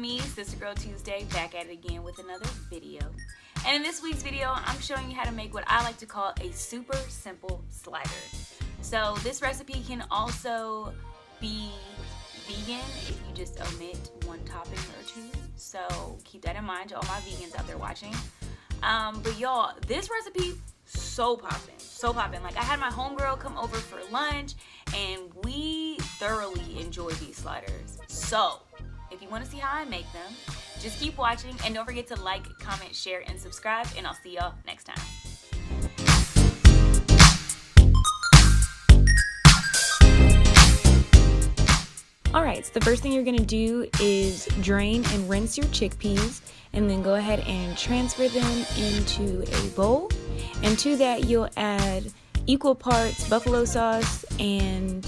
me, Sister Girl Tuesday, back at it again with another video. And in this week's video, I'm showing you how to make what I like to call a super simple slider. So this recipe can also be vegan if you just omit one topping or two. So keep that in mind to all my vegans out there watching. But y'all, this recipe, so poppin'. Like, I had my homegirl come over for lunch and we thoroughly enjoyed these sliders. So if you want to see how I make them, just keep watching and don't forget to like, comment, share, and subscribe, and I'll see y'all next time. Alright, so the first thing you're going to do is drain and rinse your chickpeas, and then go ahead and transfer them into a bowl. And to that, you'll add equal parts buffalo sauce and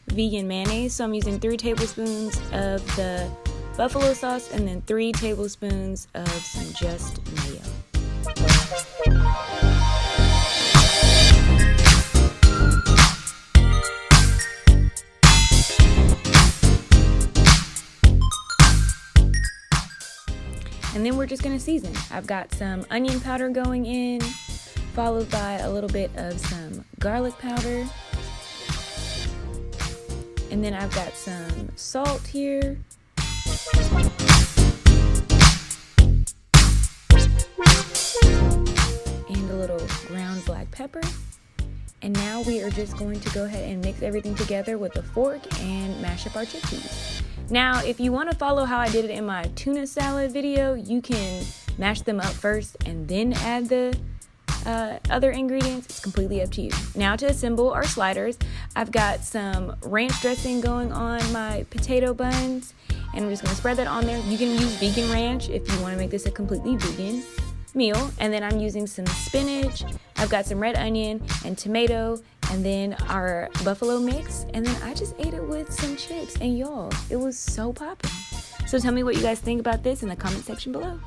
vegan mayonnaise. So I'm using 3 tablespoons of the buffalo sauce and then 3 tablespoons of some just mayo. And then we're just going to season. I've got some onion powder going in, followed by a little bit of some garlic powder. And then I've got some salt here. And a little ground black pepper. And now we are just going to go ahead and mix everything together with a fork and mash up our chickpeas. Now, if you want to follow how I did it in my tuna salad video, you can mash them up first and then add the other ingredients. It's completely up to you. Now to assemble our sliders, I've got some ranch dressing going on my potato buns, and I'm just going to spread that on there. You can use vegan ranch if you want to make this a completely vegan meal. And then I'm using some spinach, I've got some red onion and tomato, and then our buffalo mix, and then I just ate it with some chips, and y'all, it was so poppin'. So tell me what you guys think about this in the comment section below.